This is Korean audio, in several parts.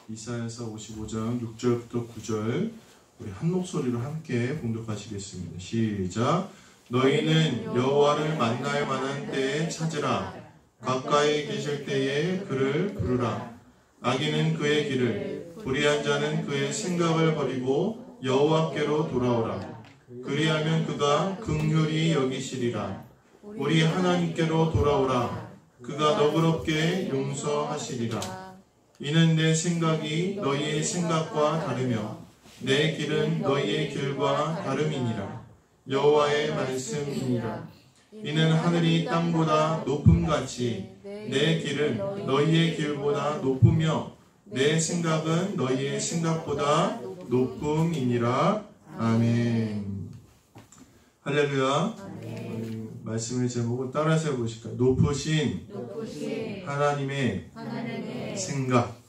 이사야서 55장 6절부터 9절 우리 한 목소리로 함께 봉독하시겠습니다. 시작. 너희는 여호와를 만날 만한 때에 찾으라. 가까이 계실 때에 그를 부르라. 악인은 그의 길을, 불의한 자는 그의 생각을 버리고 여호와께로 돌아오라. 그리하면 그가 긍휼히 여기시리라. 우리 하나님께로 돌아오라. 그가 너그럽게 용서하시리라. 이는 내 생각이 너희의 생각과 다르며 내 길은 너희의 길과 다름이니라. 여호와의 말씀이니라. 이는 하늘이 땅보다 높음같이 내 길은 너희의 길보다 높으며 내 생각은 너희의 생각보다 높음이니라. 아멘. 할렐루야. 말씀의 제목은 따라서 해보실까요? 높으신 하나님의 생각.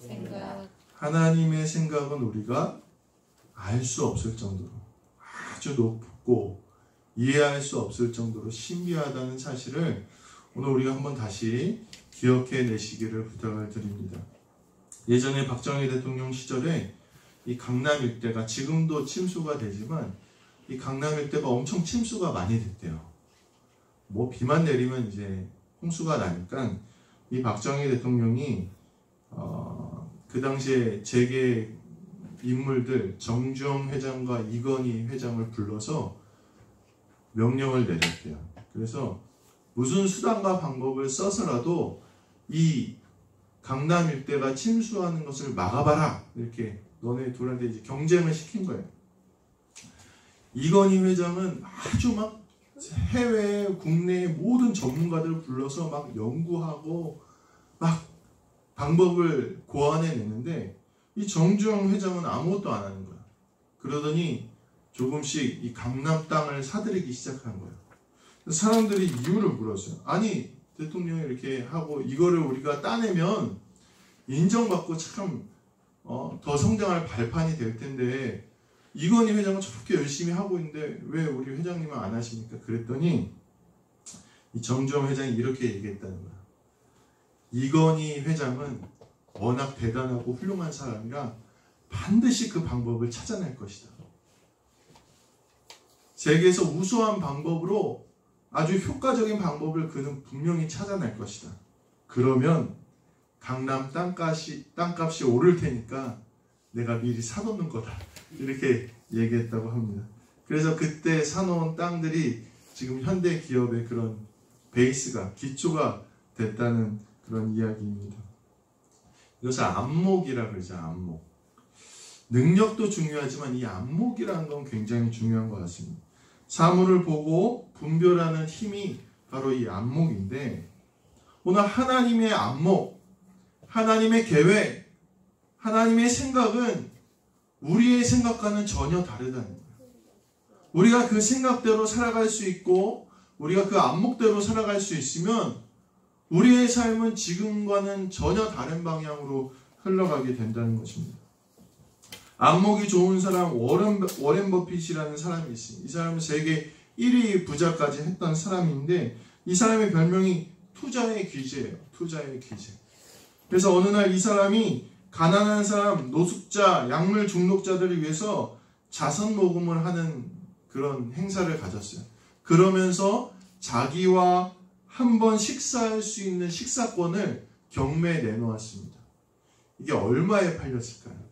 하나님의 생각은 우리가 알 수 없을 정도로 아주 높고 이해할 수 없을 정도로 신비하다는 사실을 오늘 우리가 한번 다시 기억해 내시기를 부탁을 드립니다. 예전에 박정희 대통령 시절에 이 강남 일대가 지금도 침수가 되지만 이 강남 일대가 엄청 침수가 많이 됐대요. 뭐 비만 내리면 이제 홍수가 나니까 이 박정희 대통령이 그 당시에 재계 인물들 정주영 회장과 이건희 회장을 불러서 명령을 내렸대요. 그래서 무슨 수단과 방법을 써서라도 이 강남 일대가 침수하는 것을 막아봐라. 이렇게 너네 둘한테 이제 경쟁을 시킨 거예요. 이건희 회장은 아주 막 해외, 국내의 모든 전문가들을 불러서 막 연구하고 막 방법을 고안해내는데 이 정주영 회장은 아무것도 안 하는 거야. 그러더니 조금씩 이 강남 땅을 사들이기 시작한 거예요. 사람들이 이유를 물었어요. 아니 대통령이 이렇게 하고 이거를 우리가 따내면 인정받고 참 더 성장할 발판이 될 텐데 이건희 회장은 저렇게 열심히 하고 있는데 왜 우리 회장님은 안 하십니까? 그랬더니 이 정주영 회장이 이렇게 얘기했다는 거야. 이건희 회장은 워낙 대단하고 훌륭한 사람이라 반드시 그 방법을 찾아낼 것이다. 세계에서 우수한 방법으로 아주 효과적인 방법을 그는 분명히 찾아낼 것이다. 그러면 강남 땅값이 오를 테니까 내가 미리 사놓는 거다. 이렇게 얘기했다고 합니다. 그래서 그때 사놓은 땅들이 지금 현대 기업의 그런 베이스가, 기초가 됐다는 그런 이야기입니다. 이것을 안목이라고 그러죠. 안목. 능력도 중요하지만 이 안목이라는 건 굉장히 중요한 것 같습니다. 사물을 보고 분별하는 힘이 바로 이 안목인데 오늘 하나님의 안목, 하나님의 계획, 하나님의 생각은 우리의 생각과는 전혀 다르다는 거예요. 우리가 그 생각대로 살아갈 수 있고 우리가 그 안목대로 살아갈 수 있으면 우리의 삶은 지금과는 전혀 다른 방향으로 흘러가게 된다는 것입니다. 안목이 좋은 사람 워렌 버핏이라는 사람이 있습니다. 이 사람은 세계 1위 부자까지 했던 사람인데 이 사람의 별명이 투자의 귀재예요. 투자의 귀재. 그래서 어느 날 이 사람이 가난한 사람, 노숙자, 약물 중독자들을 위해서 자선 모금을 하는 그런 행사를 가졌어요. 그러면서 자기와 한 번 식사할 수 있는 식사권을 경매에 내놓았습니다. 이게 얼마에 팔렸을까요?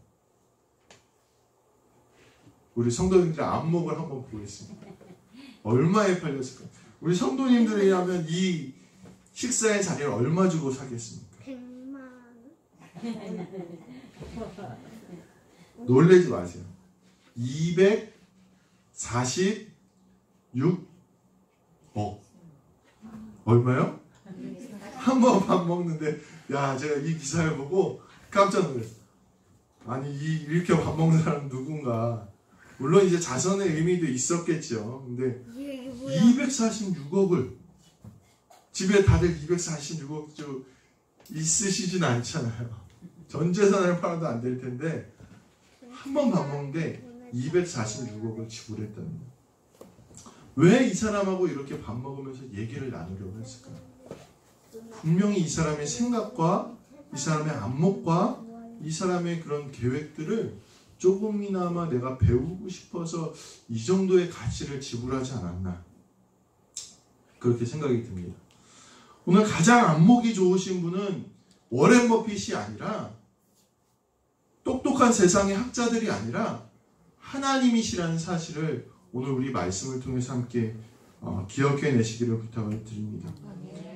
우리 성도님들의 안목을 한번 보겠습니다. 얼마에 팔렸을까요? 우리 성도님들이라면 이 식사의 자리를 얼마 주고 사겠습니까? 100만 원. 놀라지 마세요. 246억. 얼마요? 한 번 밥 먹는데 야 제가 이 기사를 보고 깜짝 놀랐어요. 아니 이렇게 밥 먹는 사람 누군가. 물론 이제 자선의 의미도 있었겠죠. 근데 246억을 집에 다들 246억 주 있으시진 않잖아요. 전 재산을 팔아도 안 될 텐데 한 번 밥 먹는데 246억을 지불했다는 거예요. 왜 이 사람하고 이렇게 밥 먹으면서 얘기를 나누려고 했을까요? 분명히 이 사람의 생각과 이 사람의 안목과 이 사람의 그런 계획들을 조금이나마 내가 배우고 싶어서 이 정도의 가치를 지불하지 않았나, 그렇게 생각이 듭니다. 오늘 가장 안목이 좋으신 분은 워렌 버핏이 아니라, 똑똑한 세상의 학자들이 아니라 하나님이시라는 사실을 오늘 우리 말씀을 통해서 함께 기억해내시기를 부탁을 드립니다.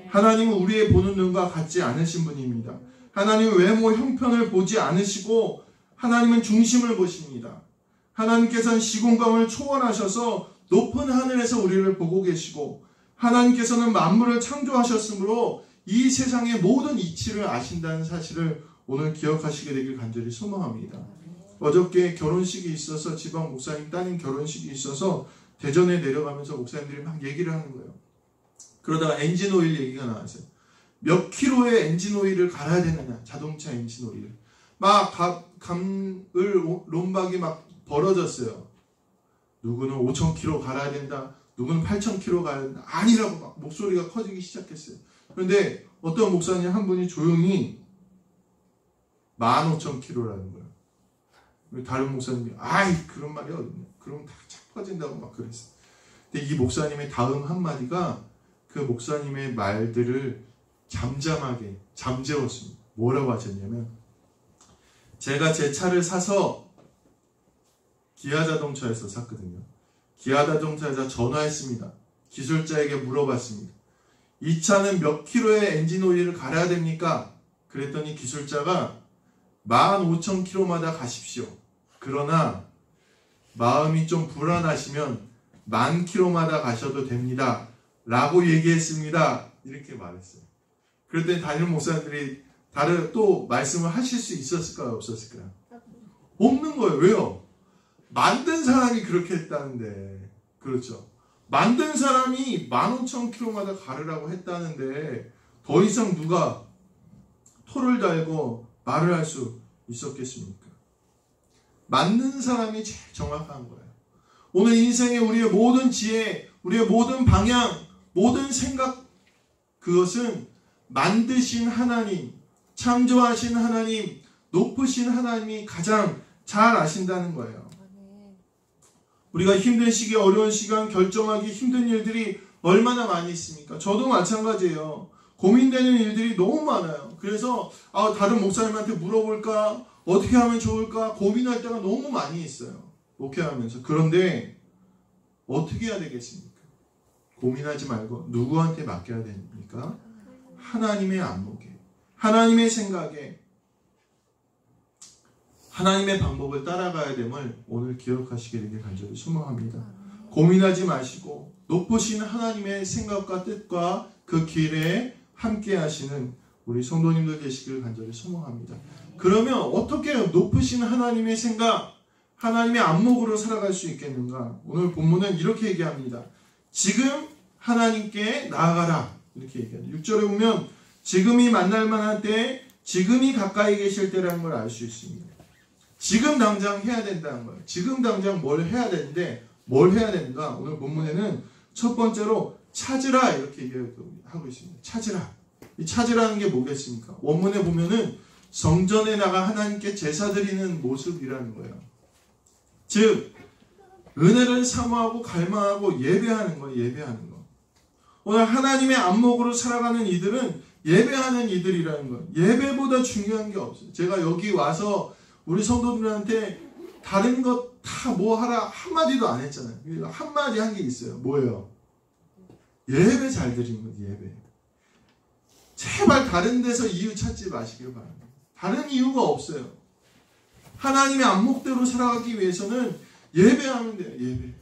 하나님은 우리의 보는 눈과 같지 않으신 분입니다. 하나님은 외모 형편을 보지 않으시고 하나님은 중심을 보십니다. 하나님께서는 시공간을 초월하셔서 높은 하늘에서 우리를 보고 계시고, 하나님께서는 만물을 창조하셨으므로 이 세상의 모든 이치를 아신다는 사실을 오늘 기억하시게 되길 간절히 소망합니다. 어저께 결혼식이 있어서, 지방 목사님 따님 결혼식이 있어서 대전에 내려가면서 목사님들이 막 얘기를 하는 거예요. 그러다가 엔진 오일 얘기가 나왔어요. 몇 킬로의 엔진 오일을 갈아야 되느냐, 자동차 엔진 오일. 막 논박이 막 벌어졌어요. 누구는 5,000km 갈아야 된다, 누구는 8,000km 가야 된다, 아니라고 막 목소리가 커지기 시작했어요. 그런데 어떤 목사님 한 분이 조용히 15,000km라는 거예요. 다른 목사님이 아이 그런 말이 어딨냐, 그럼 다 착 퍼진다고 막 그랬어요. 근데 이 목사님의 다음 한마디가 그 목사님의 말들을 잠잠하게 잠재웠습니다. 뭐라고 하셨냐면, 제가 제 차를 사서 기아자동차에서 샀거든요. 기아자동차에서 전화했습니다. 기술자에게 물어봤습니다. 이 차는 몇 킬로의 엔진 오일을 갈아야 됩니까? 그랬더니 기술자가 15,000km마다 가십시오. 그러나 마음이 좀 불안하시면 10,000km마다 가셔도 됩니다. 라고 얘기했습니다. 이렇게 말했어요. 그랬더니 다른 목사님들이 다른 또 말씀을 하실 수 있었을까요? 없었을까요? 없는 거예요. 왜요? 만든 사람이 그렇게 했다는데. 그렇죠. 만든 사람이 15,000km마다 가르라고 했다는데 더 이상 누가 토를 달고 말을 할 수 있었겠습니까? 만든 사람이 제일 정확한 거예요. 오늘 인생의 우리의 모든 지혜, 우리의 모든 방향, 모든 생각, 그것은 만드신 하나님, 창조하신 하나님, 높으신 하나님이 가장 잘 아신다는 거예요. 우리가 힘든 시기, 어려운 시간, 결정하기 힘든 일들이 얼마나 많이 있습니까? 저도 마찬가지예요. 고민되는 일들이 너무 많아요. 그래서 다른 목사님한테 물어볼까? 어떻게 하면 좋을까? 고민할 때가 너무 많이 있어요. 목회하면서. 그런데 어떻게 해야 되겠습니까? 고민하지 말고 누구한테 맡겨야 됩니까? 하나님의 안목에, 하나님의 생각에, 하나님의 방법을 따라가야 됨을 오늘 기억하시게 되길 간절히 소망합니다. 고민하지 마시고 높으신 하나님의 생각과 뜻과 그 길에 함께 하시는 우리 성도님들 되시길 간절히 소망합니다. 그러면 어떻게 높으신 하나님의 생각, 하나님의 안목으로 살아갈 수 있겠는가? 오늘 본문은 이렇게 얘기합니다. 지금 하나님께 나아가라. 이렇게 얘기합니다. 6절에 보면 지금이 만날 만한 때, 지금이 가까이 계실 때라는 걸 알 수 있습니다. 지금 당장 해야 된다는 거예요. 지금 당장 뭘 해야 되는데 뭘 해야 되는가? 오늘 본문에는 첫 번째로 찾으라 이렇게 얘기하고 있습니다. 찾으라. 이 찾으라는 게 뭐겠습니까? 원문에 보면은 성전에 나가 하나님께 제사 드리는 모습이라는 거예요. 즉 은혜를 사모하고 갈망하고 예배하는 거예요. 예배하는 거. 오늘 하나님의 안목으로 살아가는 이들은 예배하는 이들이라는 거예요. 예배보다 중요한 게 없어요. 제가 여기 와서 우리 성도들한테 다른 것 다 뭐 하라 한마디도 안 했잖아요. 한마디 한 게 있어요. 뭐예요? 예배 잘 드리는 거예요. 예배. 제발 다른 데서 이유 찾지 마시길 바랍니다. 다른 이유가 없어요. 하나님의 안목대로 살아가기 위해서는 예배하면 돼요. 예배.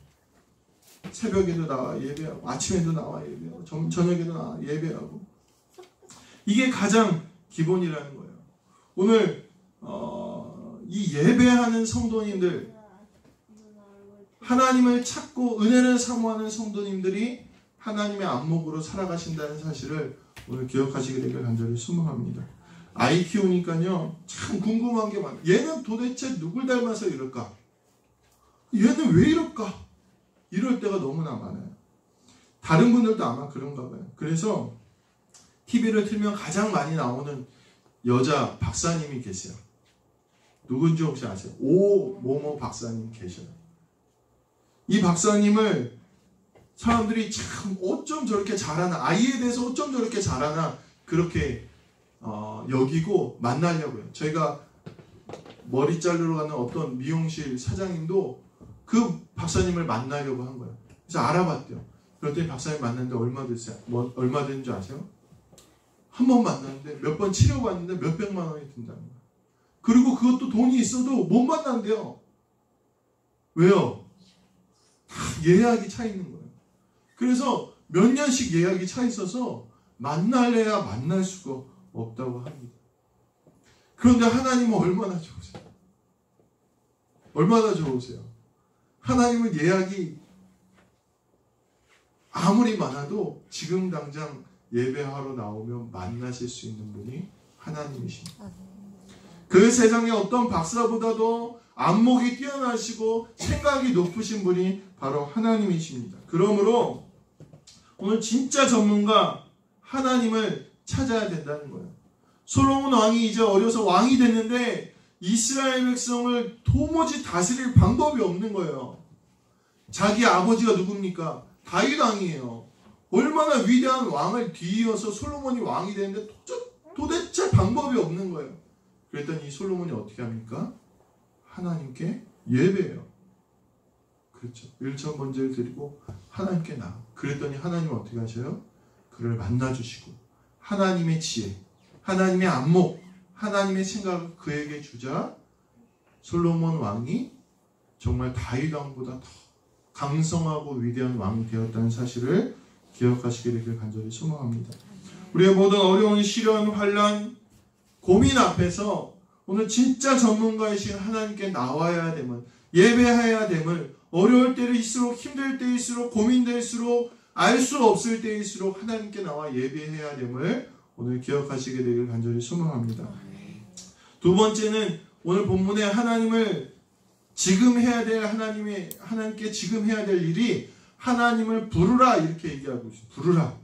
새벽에도 나와 예배하고, 아침에도 나와 예배하고, 저녁에도 나와 예배하고. 이게 가장 기본이라는 거예요. 오늘 이 예배하는 성도님들, 하나님을 찾고 은혜를 사모하는 성도님들이 하나님의 안목으로 살아가신다는 사실을 오늘 기억하시게 되길 간절히 소망합니다. 아이 키우니까요, 참 궁금한 게 많아요. 얘는 도대체 누굴 닮아서 이럴까? 얘는 왜 이럴까? 이럴 때가 너무나 많아요. 다른 분들도 아마 그런가 봐요. 그래서 TV를 틀면 가장 많이 나오는 여자 박사님이 계세요. 누군지 혹시 아세요? 오모모 박사님 계셔요. 이 박사님을 사람들이 참 어쩜 저렇게 잘하나, 아이에 대해서 어쩜 저렇게 잘하나 그렇게 여기고 만나려고요. 저희가 머리 자르러 가는 어떤 미용실 사장님도 그 박사님을 만나려고 한 거예요. 그래서 알아봤대요. 그랬더니 박사님 만났는데 얼마 됐어요? 얼마 되는 줄 아세요? 한 번 만났는데 몇 번 치료받는데 몇백만 원이 든다는 거예요. 그리고 그것도 돈이 있어도 못 만난대요. 왜요? 다 예약이 차 있는 거예요. 그래서 몇 년씩 예약이 차 있어서 만날래야 만날 수가 없다고 합니다. 그런데 하나님은 얼마나 좋으세요? 얼마나 좋으세요? 하나님은 예약이 아무리 많아도 지금 당장 예배하러 나오면 만나실 수 있는 분이 하나님이십니다. 그 세상에 어떤 박사보다도 안목이 뛰어나시고 생각이 높으신 분이 바로 하나님이십니다. 그러므로 오늘 진짜 전문가 하나님을 찾아야 된다는 거예요. 솔로몬 왕이 이제 어려서 왕이 됐는데 이스라엘 백성을 도무지 다스릴 방법이 없는 거예요. 자기 아버지가 누굽니까? 다윗 왕이에요. 얼마나 위대한 왕을 뒤이어서 솔로몬이 왕이 되는데 도대체 방법이 없는 거예요. 그랬더니 이 솔로몬이 어떻게 합니까? 하나님께 예배해요. 그렇죠. 일천 번제를 드리고 하나님께 나아. 그랬더니 하나님은 어떻게 하셔요? 그를 만나주시고 하나님의 지혜, 하나님의 안목, 하나님의 생각을 그에게 주자 솔로몬 왕이 정말 다윗 왕보다 더 강성하고 위대한 왕이 되었다는 사실을 기억하시게 되길 간절히 소망합니다. 우리의 모든 어려운 시련, 환난, 고민 앞에서 오늘 진짜 전문가이신 하나님께 나와야 됨을, 예배해야 됨을, 어려울 때일수록, 힘들 때일수록, 고민될수록, 알 수 없을 때일수록 하나님께 나와 예배해야 됨을 오늘 기억하시게 되길 간절히 소망합니다. 두 번째는 오늘 본문에 하나님을 지금 해야 될 하나님께 지금 해야 될 일이 하나님을 부르라 이렇게 얘기하고 있어요. 부르라.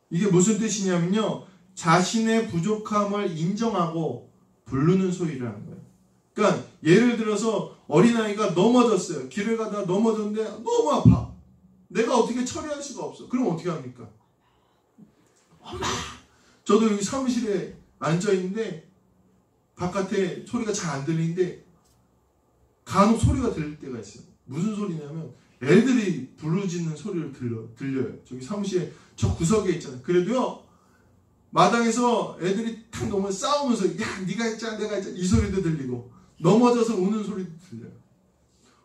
이게 무슨 뜻이냐면요. 자신의 부족함을 인정하고 부르는 소리라는 거예요. 그러니까 예를 들어서 어린아이가 넘어졌어요. 길을 가다가 넘어졌는데 너무 아파. 내가 어떻게 처리할 수가 없어. 그럼 어떻게 합니까? 엄마! 저도 여기 사무실에 앉아있는데 바깥에 소리가 잘 안 들리는데 간혹 소리가 들릴 때가 있어요. 무슨 소리냐면 애들이 부르짖는 소리를 들려요. 저기 사무실에 저 구석에 있잖아요. 그래도요 마당에서 애들이 탁 넘어 싸우면서 야 네가 했잖아 내가 했잖아 이 소리도 들리고 넘어져서 우는 소리도 들려요.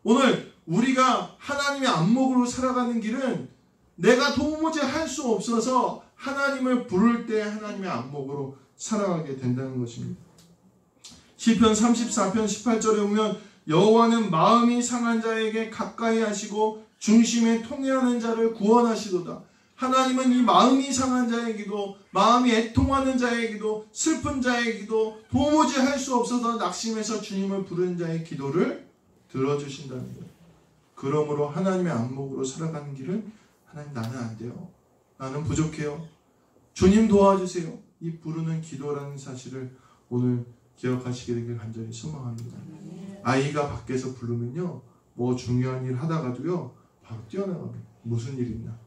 오늘 우리가 하나님의 안목으로 살아가는 길은 내가 도무지 할 수 없어서 하나님을 부를 때 하나님의 안목으로 살아가게 된다는 것입니다. 시편 34편 18절에 보면 여호와는 마음이 상한 자에게 가까이 하시고 중심에 통회하는 자를 구원하시도다. 하나님은 이 마음이 상한 자의 기도, 마음이 애통하는 자의 기도, 슬픈 자의 기도, 도무지 할 수 없어서 낙심해서 주님을 부르는 자의 기도를 들어주신다는 거예요. 그러므로 하나님의 안목으로 살아가는 길은 하나님 나는 안 돼요. 나는 부족해요. 주님 도와주세요. 이 부르는 기도라는 사실을 오늘 기억하시게 되길 간절히 소망합니다. 아이가 밖에서 부르면요. 뭐 중요한 일 하다가도요. 바로 뛰어나갑니다. 무슨 일 있나.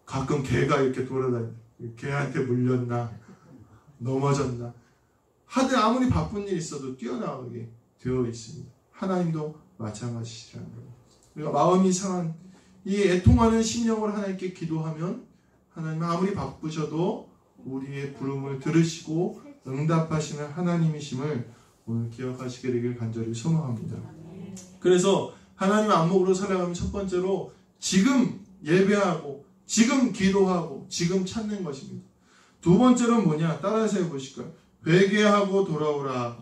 가끔 개가 이렇게 돌아다니고 개한테 물렸나 넘어졌나 하되 아무리 바쁜 일 있어도 뛰어나가게 되어 있습니다. 하나님도 마찬가지시라는 거예요. 우리가 마음이 상한 이 애통하는 심령을 하나님께 기도하면 하나님은 아무리 바쁘셔도 우리의 부름을 들으시고 응답하시는 하나님이심을 오늘 기억하시게 되길 간절히 소망합니다. 그래서 하나님의 안목으로 살아가면 첫 번째로 지금 예배하고 지금 기도하고 지금 찾는 것입니다. 두 번째로는 뭐냐? 따라서 해보실까요? 회개하고 돌아오라.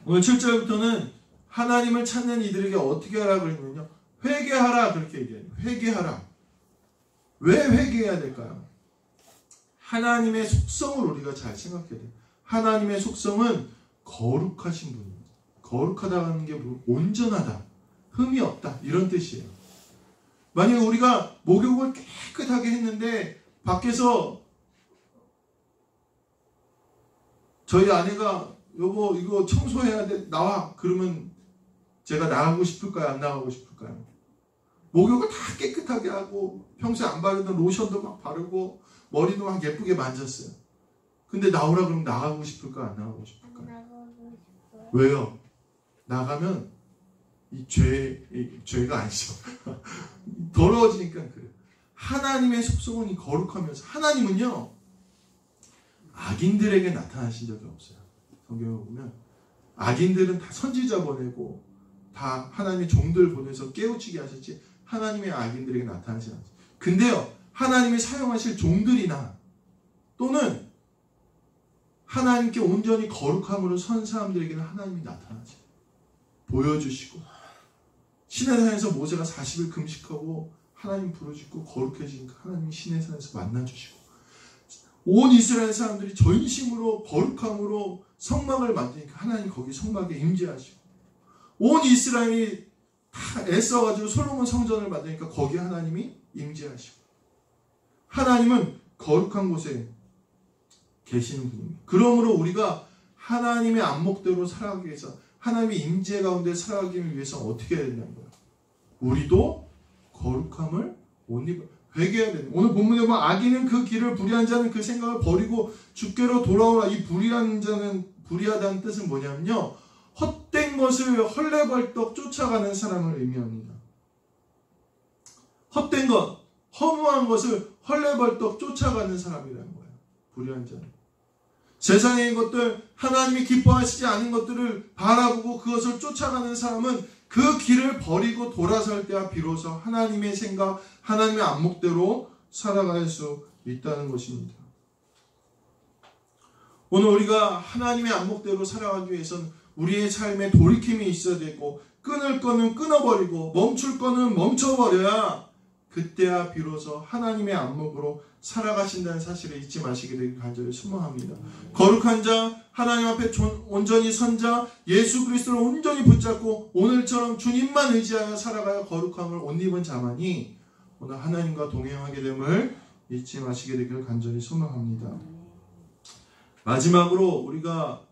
오늘 7절부터는 하나님을 찾는 이들에게 어떻게 하라 그랬냐면요. 회개하라 그렇게 얘기해요. 회개하라. 왜 회개해야 될까요? 하나님의 속성을 우리가 잘 생각해야 돼요. 하나님의 속성은 거룩하신 분입니다. 거룩하다는 게 온전하다, 흠이 없다 이런 뜻이에요. 만약에 우리가 목욕을 깨끗하게 했는데 밖에서 저희 아내가 여보 이거 청소해야 돼 나와. 그러면 제가 나가고 싶을까요? 안 나가고 싶을까요? 목욕을 다 깨끗하게 하고 평소에 안 바르던 로션도 막 바르고 머리도 막 예쁘게 만졌어요. 근데 나오라 그러면 나가고 싶을까? 안 나가고 싶을까? 나가고 싶어요. 왜요? 나가면 이 죄가 아니죠. 더러워지니까 그래요. 하나님의 속성은 이 거룩하면서 하나님은요 악인들에게 나타나신 적이 없어요. 성경에 보면 악인들은 다 선지자 보내고 다 하나님의 종들 보내서 깨우치게 하셨지 하나님의 악인들에게 나타나지 않았어요. 근데요 하나님이 사용하실 종들이나 또는 하나님께 온전히 거룩함으로 선 사람들에게는 하나님이 나타나죠. 보여주시고 시내산에서 모세가 40일 금식하고 하나님 부르짖고 거룩해지니까 하나님이 시내산에서 만나주시고 온 이스라엘 사람들이 전심으로 거룩함으로 성막을 만드니까 하나님 거기 성막에 임재하시고 온 이스라엘이 다 애써가지고 솔로몬 성전을 만드니까 거기 하나님이 임재하시고 하나님은 거룩한 곳에 계시는 분입니다. 그러므로 우리가 하나님의 안목대로 살아가기 위해서 하나님의 임재 가운데 살아가기 위해서 어떻게 해야 된다는 거예요? 우리도 거룩함을 못 입어 회개해야 됩니다. 오늘 본문에 보면 악인은 그 길을 불의한 자는 그 생각을 버리고 주께로 돌아오라. 이 불의한 자는 불의하다는 뜻은 뭐냐면요. 헛된 것을 헐레벌떡 쫓아가는 사람을 의미합니다. 헛된 것, 허무한 것을 헐레벌떡 쫓아가는 사람이라는 거예요. 불의한 자는. 세상의 것들, 하나님이 기뻐하시지 않은 것들을 바라보고 그것을 쫓아가는 사람은 그 길을 버리고 돌아설 때야 비로소 하나님의 생각, 하나님의 안목대로 살아갈 수 있다는 것입니다. 오늘 우리가 하나님의 안목대로 살아가기 위해서는 우리의 삶에 돌이킴이 있어야 되고 끊을 거는 끊어버리고 멈출 거는 멈춰버려야 그때야 비로소 하나님의 안목으로 살아가신다는 사실을 잊지 마시게 되길 간절히 소망합니다. 거룩한 자, 하나님 앞에 온전히 선 자, 예수 그리스도를 온전히 붙잡고 오늘처럼 주님만 의지하여 살아가야 거룩함을 옷 입은 자만이 오늘 하나님과 동행하게 됨을 잊지 마시게 되길 간절히 소망합니다. 마지막으로 우리가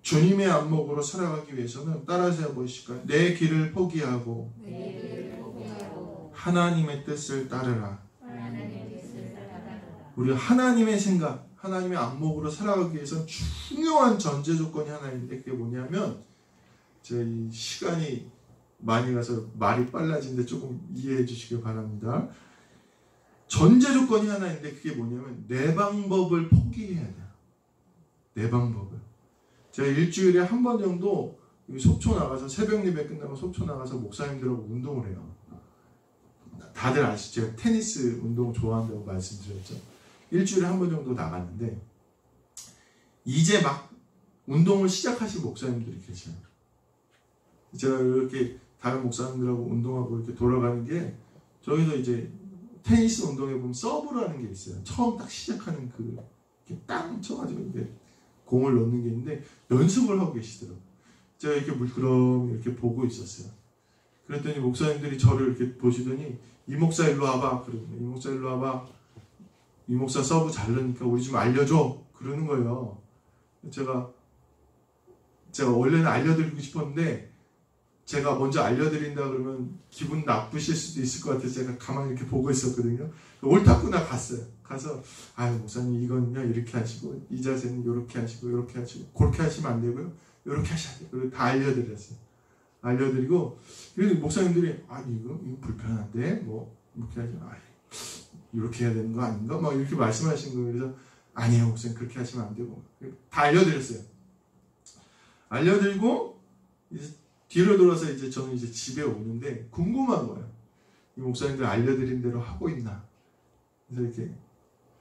주님의 안목으로 살아가기 위해서는 따라서 해보실까요? 내 길을 포기하고 하나님의 뜻을 따르라. 우리 하나님의 생각, 하나님의 안목으로 살아가기 위해서는 중요한 전제 조건이 하나 있는데 그게 뭐냐면 제가 이 시간이 많이 가서 말이 빨라진데 조금 이해해 주시길 바랍니다. 전제 조건이 하나 있는데 그게 뭐냐면 내 방법을 포기해야 돼요. 내 방법을. 제가 일주일에 한 번 정도 속초 나가서 새벽 예배 끝나고 속초 나가서 목사님들하고 운동을 해요. 다들 아시죠? 제가 테니스 운동 좋아한다고 말씀드렸죠. 일주일에 한 번 정도 나갔는데 이제 막 운동을 시작하신 목사님들이 계셔요. 제가 이렇게 다른 목사님들하고 운동하고 이렇게 돌아가는 게 저기서 이제 테니스 운동에 보면 서브라는 게 있어요. 처음 딱 시작하는 그 이렇게 땅 쳐가지고 이렇게 공을 넣는 게 있는데 연습을 하고 계시더라고요. 제가 이렇게 물끄러미 이렇게 보고 있었어요. 그랬더니 목사님들이 저를 이렇게 보시더니 이 목사 일로 와봐. 그러더니 이 목사 일로 와봐. 이 목사 서브 잘 넣으니까 우리 좀 알려줘. 그러는 거예요. 제가 원래는 알려드리고 싶었는데 제가 먼저 알려드린다 그러면 기분 나쁘실 수도 있을 것 같아서 제가 가만히 이렇게 보고 있었거든요. 옳다구나 갔어요. 가서 아유 목사님 이거는요 이렇게 하시고 이 자세는 이렇게 하시고 이렇게 하시고 그렇게 하시면 안 되고요. 이렇게 하셔야 돼요. 그리고 다 알려드렸어요. 알려드리고 그래도 목사님들이 아니 이거 불편한데 뭐 이렇게 하지 이렇게 해야 되는 거 아닌가 막 이렇게 말씀하신 거예요. 그래서 아니에요 목사님 그렇게 하시면 안 되고 다 알려드렸어요. 알려드리고 이제 뒤로 돌아서 이제 저는 이제 집에 오는데 궁금한 거예요. 이 목사님들 알려드린 대로 하고 있나? 그래서 이렇게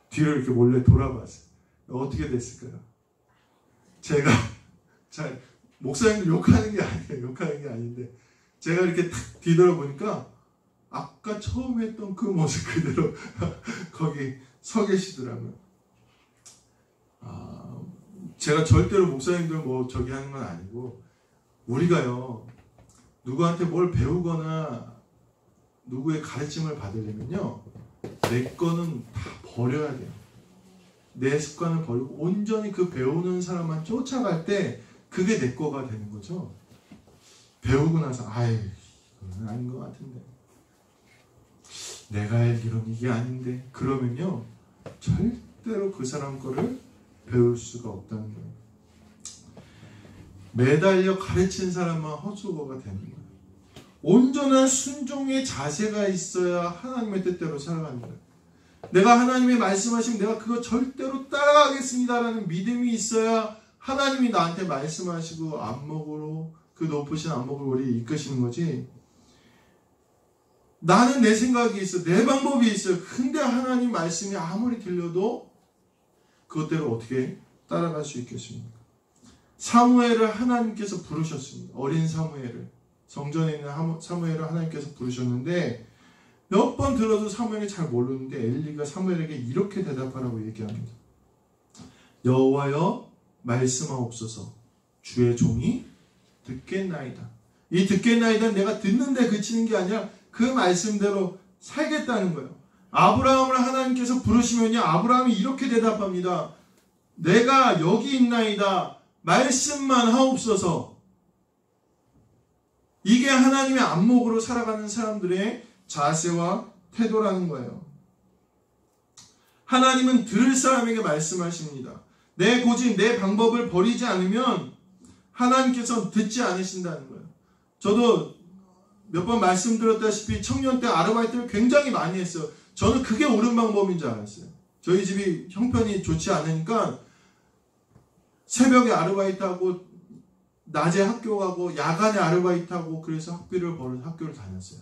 뒤로 이렇게 몰래 돌아봤어요. 어떻게 됐을까요? 제가 잘 목사님들 욕하는 게 아니에요. 욕하는 게 아닌데 제가 이렇게 탁 뒤돌아보니까 아까 처음 했던 그 모습 그대로 거기 서 계시더라고요. 제가 절대로 목사님들 뭐 저기 하는 건 아니고 우리가요 누구한테 뭘 배우거나 누구의 가르침을 받으려면요 내 거는 다 버려야 돼요. 내 습관을 버리고 온전히 그 배우는 사람만 쫓아갈 때 그게 내 거가 되는 거죠. 배우고 나서 아이 이건 아닌 것 같은데 내가 알기로는 이게 아닌데 그러면요 절대로 그 사람 거를 배울 수가 없다는 거예요. 매달려 가르친 사람만 헛수고가 되는 거예요. 온전한 순종의 자세가 있어야 하나님의 뜻대로 살아가는 거예요. 내가 하나님의 말씀하시면 내가 그거 절대로 따라가겠습니다라는 믿음이 있어야 하나님이 나한테 말씀하시고 안목으로 그 높으신 안목을 우리 이끄시는 거지. 나는 내 생각이 있어, 내 방법이 있어요. 근데 하나님 말씀이 아무리 들려도 그것대로 어떻게 따라갈 수 있겠습니까? 사무엘을 하나님께서 부르셨습니다. 어린 사무엘을, 성전에 있는 사무엘을 하나님께서 부르셨는데 몇 번 들어도 사무엘이 잘 모르는데 엘리가 사무엘에게 이렇게 대답하라고 얘기합니다. 여호와여 말씀하옵소서, 주의 종이 듣겠나이다. 이 듣겠나이다 내가 듣는데 그치는 게 아니라 그 말씀대로 살겠다는 거예요. 아브라함을 하나님께서 부르시면요 아브라함이 이렇게 대답합니다. 내가 여기 있나이다. 말씀만 하옵소서. 이게 하나님의 안목으로 살아가는 사람들의 자세와 태도라는 거예요. 하나님은 들을 사람에게 말씀하십니다. 내 고집, 내 방법을 버리지 않으면 하나님께서 듣지 않으신다는 거예요. 저도 몇 번 말씀드렸다시피 청년 때 아르바이트를 굉장히 많이 했어요. 저는 그게 옳은 방법인 줄 알았어요. 저희 집이 형편이 좋지 않으니까 새벽에 아르바이트하고 낮에 학교 가고 야간에 아르바이트하고 그래서 학비를 벌어서 학교를 다녔어요.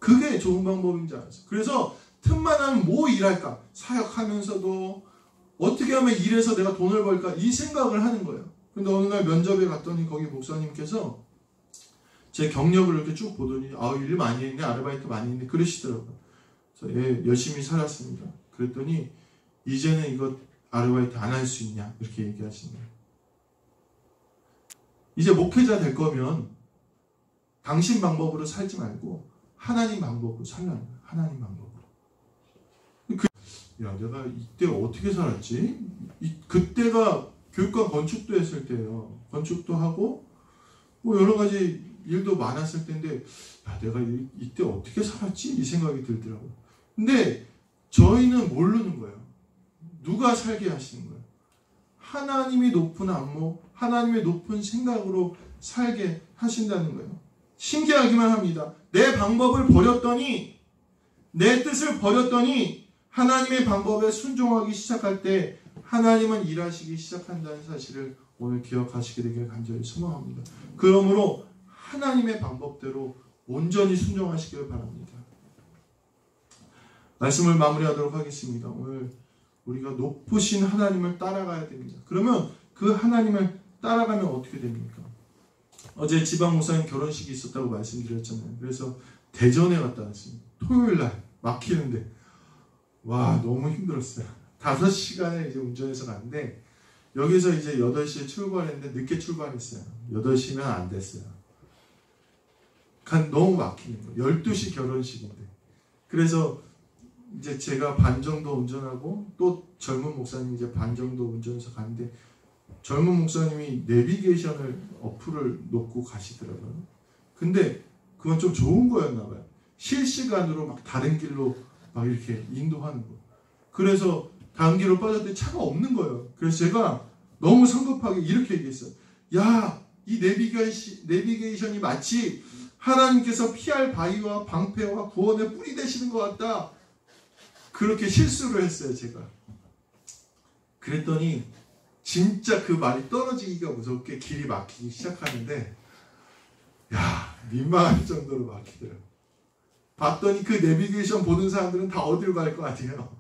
그게 좋은 방법인 줄 알았어요. 그래서 틈만 하면 뭐 일할까? 사역하면서도 어떻게 하면 일해서 내가 돈을 벌까? 이 생각을 하는 거예요. 근데 어느 날 면접에 갔더니 거기 목사님께서 제 경력을 이렇게 쭉 보더니 일 많이 했네, 아르바이트 많이 했네 그러시더라고요. 그래서 예, 열심히 살았습니다. 그랬더니 이제는 이거 아르바이트 안 할 수 있냐 이렇게 얘기하시는 거예요. 이제 목회자 될 거면 당신 방법으로 살지 말고 하나님 방법으로 살라는 거예요. 하나님 방법으로. 야, 내가 이때 어떻게 살았지? 그때가 교육과 건축도 했을 때예요. 건축도 하고 뭐 여러 가지 일도 많았을 때인데 야, 내가 이때 어떻게 살았지? 이 생각이 들더라고요. 근데 저희는 모르는 거예요. 누가 살게 하시는 거예요? 하나님이 높은 안목, 하나님의 높은 생각으로 살게 하신다는 거예요. 신기하기만 합니다. 내 방법을 버렸더니, 내 뜻을 버렸더니 하나님의 방법에 순종하기 시작할 때 하나님은 일하시기 시작한다는 사실을 오늘 기억하시게 되길 간절히 소망합니다. 그러므로 하나님의 방법대로 온전히 순종하시길 바랍니다. 말씀을 마무리하도록 하겠습니다. 오늘 우리가 높으신 하나님을 따라가야 됩니다. 그러면 그 하나님을 따라가면 어떻게 됩니까? 어제 지방 목사님 결혼식이 있었다고 말씀드렸잖아요. 그래서 대전에 갔다 왔습니다. 토요일날 막히는데 와 너무 힘들었어요. 5시간을 이제 운전해서 갔는데 여기서 이제 8시에 출발했는데 늦게 출발했어요. 8시면 안 됐어요. 너무 막히는 거예요. 12시 결혼식인데. 그래서 이제 제가 반 정도 운전하고 또 젊은 목사님이 이제 반 정도 운전해서 가는데 젊은 목사님이 내비게이션을 어플을 놓고 가시더라고요. 근데 그건 좀 좋은 거였나 봐요. 실시간으로 막 다른 길로 막 이렇게 인도하는 거. 그래서 다른 길로 빠졌더니 차가 없는 거예요. 그래서 제가 너무 성급하게 이렇게 얘기했어요. 야, 이 내비게이션이 마치 하나님께서 피할 바위와 방패와 구원의 뿔이 되시는 것 같다. 그렇게 실수를 했어요, 제가. 그랬더니 진짜 그 말이 떨어지기가 무섭게 길이 막히기 시작하는데 야, 민망할 정도로 막히더라고요. 봤더니 그 내비게이션 보는 사람들은 다 어디로 갈 거 아니에요.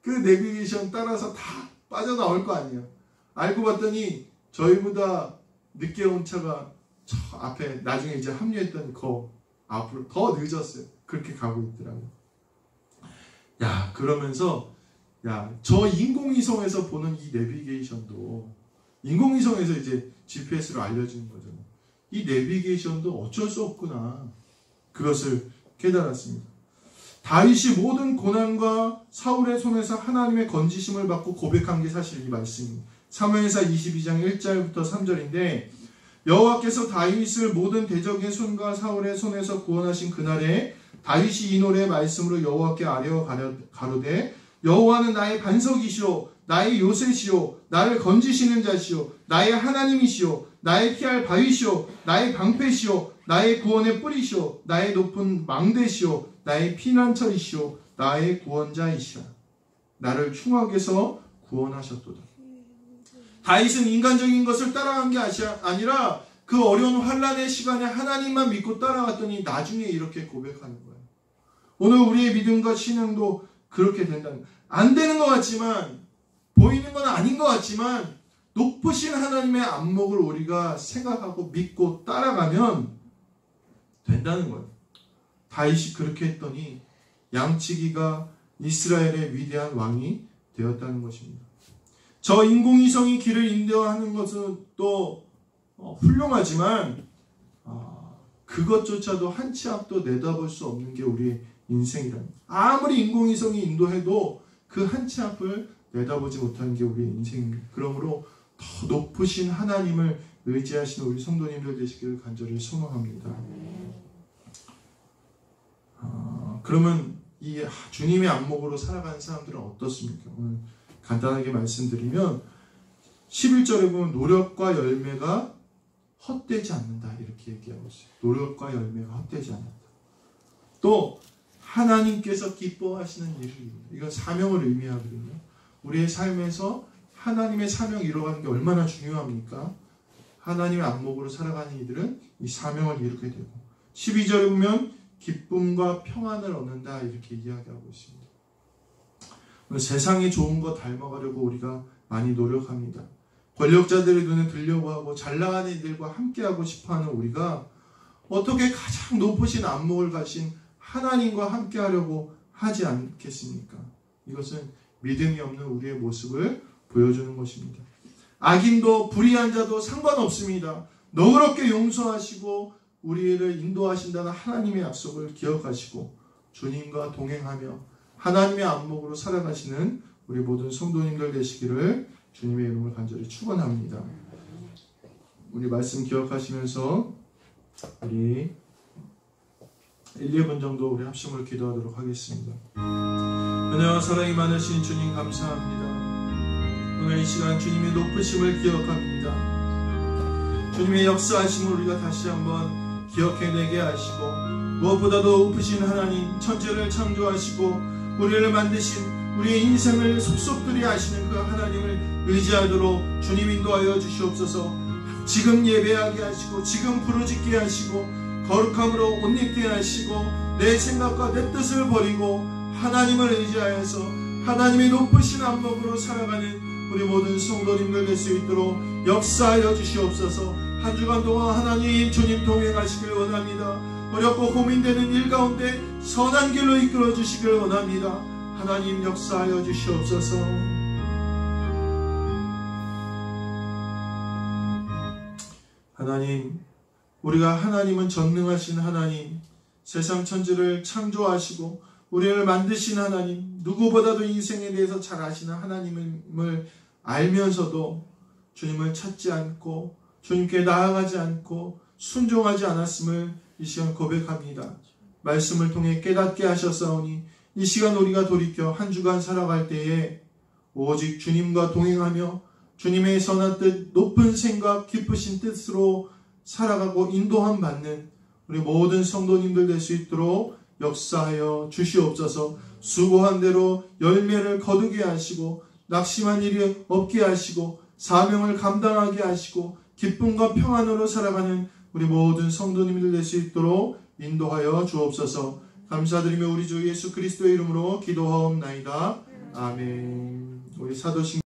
그 내비게이션 따라서 다 빠져나올 거 아니에요. 알고 봤더니 저희보다 늦게 온 차가 저 앞에 나중에 이제 합류했더니 그 앞으로 더 늦었어요. 그렇게 가고 있더라고요. 야, 그러면서 야, 저 인공위성에서 보는 이 내비게이션도 인공위성에서 이제 GPS로 알려주는 거잖아요. 이 내비게이션도 어쩔 수 없구나. 그것을 깨달았습니다. 다윗이 모든 고난과 사울의 손에서 하나님의 건지심을 받고 고백한 게 사실 이 말씀입니다. 사무엘상 22장 1절부터 3절인데 여호와께서 다윗을 모든 대적의 손과 사울의 손에서 구원하신 그날에 다윗이 이 노래의 말씀으로 여호와께 아뢰어 가로되 여호와는 나의 반석이시오 나의 요새시오 나를 건지시는 자시오 나의 하나님이시오 나의 피할 바위시오 나의 방패시오 나의 구원의 뿌리시오 나의 높은 망대시오 나의 피난처이시오 나의 구원자이시라. 나를 흉악에서 구원하셨도다. 다윗은 인간적인 것을 따라간 게 아니라 그 어려운 환난의 시간에 하나님만 믿고 따라갔더니 나중에 이렇게 고백하는 거예요. 오늘 우리의 믿음과 신앙도 그렇게 된다는 거예요. 안 되는 것 같지만, 보이는 건 아닌 것 같지만 높으신 하나님의 안목을 우리가 생각하고 믿고 따라가면 된다는 거예요. 다윗이 그렇게 했더니 양치기가 이스라엘의 위대한 왕이 되었다는 것입니다. 저 인공위성이 길을 인도하는 것은 또 훌륭하지만 그것조차도 한 치 앞도 내다볼 수 없는 게 우리의 인생이랍니다. 아무리 인공위성이 인도해도 그 한 치 앞을 내다보지 못하는 게 우리의 인생입니다. 그러므로 더 높으신 하나님을 의지하시는 우리 성도님들 되시기를 간절히 소망합니다. 그러면 이 주님의 안목으로 살아가는 사람들은 어떻습니까? 오늘 간단하게 말씀드리면 11절에 보면 노력과 열매가 헛되지 않는다 이렇게 얘기하고 있어요. 노력과 열매가 헛되지 않는다. 또 하나님께서 기뻐하시는 일을 이룬다. 이건 사명을 의미하거든요. 우리의 삶에서 하나님의 사명 이루어가는 게 얼마나 중요합니까? 하나님의 안목으로 살아가는 이들은 이 사명을 이루게 되고 12절에 보면 기쁨과 평안을 얻는다 이렇게 이야기하고 있습니다. 세상에 좋은 거 닮아가려고 우리가 많이 노력합니다. 권력자들의 눈에 들려고 하고 잘나가는 이들과 함께하고 싶어하는 우리가 어떻게 가장 높으신 안목을 가신 하나님과 함께하려고 하지 않겠습니까? 이것은 믿음이 없는 우리의 모습을 보여주는 것입니다. 악인도 불의한 자도 상관없습니다. 너그럽게 용서하시고 우리를 인도하신다는 하나님의 약속을 기억하시고 주님과 동행하며 하나님의 안목으로 살아가시는 우리 모든 성도님들 되시기를 주님의 이름을 간절히 축원합니다. 우리 말씀 기억하시면서 우리 1, 2분 정도 우리 합심을 기도하도록 하겠습니다. 은혜와 사랑이 많으신 주님 감사합니다. 오늘 이 시간 주님의 높으심을 기억합니다. 주님의 역사하심을 우리가 다시 한번 기억해내게 하시고 무엇보다도 높으신 하나님 천지를 창조하시고 우리를 만드신 우리의 인생을 속속들이 아시는 그 하나님을 의지하도록 주님 인도하여 주시옵소서. 지금 예배하게 하시고 지금 부르짖게 하시고 거룩함으로 옷 입게 하시고 내 생각과 내 뜻을 버리고 하나님을 의지하여서 하나님의 높으신 안목으로 살아가는 우리 모든 성도님들 될 수 있도록 역사하여 주시옵소서. 한 주간 동안 하나님 주님 동행하시길 원합니다. 어렵고 고민되는 일 가운데 선한 길로 이끌어 주시길 원합니다. 하나님 역사하여 주시옵소서. 하나님, 우리가 하나님은 전능하신 하나님, 세상 천지를 창조하시고 우리를 만드신 하나님, 누구보다도 인생에 대해서 잘 아시는 하나님을 알면서도 주님을 찾지 않고 주님께 나아가지 않고 순종하지 않았음을 이 시간 고백합니다. 말씀을 통해 깨닫게 하셨사오니 이 시간 우리가 돌이켜 한 주간 살아갈 때에 오직 주님과 동행하며 주님의 선한 뜻, 높은 생각, 깊으신 뜻으로 살아가고 인도함 받는 우리 모든 성도님들 될 수 있도록 역사하여 주시옵소서. 수고한 대로 열매를 거두게 하시고 낙심한 일이 없게 하시고 사명을 감당하게 하시고 기쁨과 평안으로 살아가는 우리 모든 성도님들 될 수 있도록 인도하여 주옵소서. 감사드리며 우리 주 예수 그리스도의 이름으로 기도하옵나이다. 아멘. 우리 사도신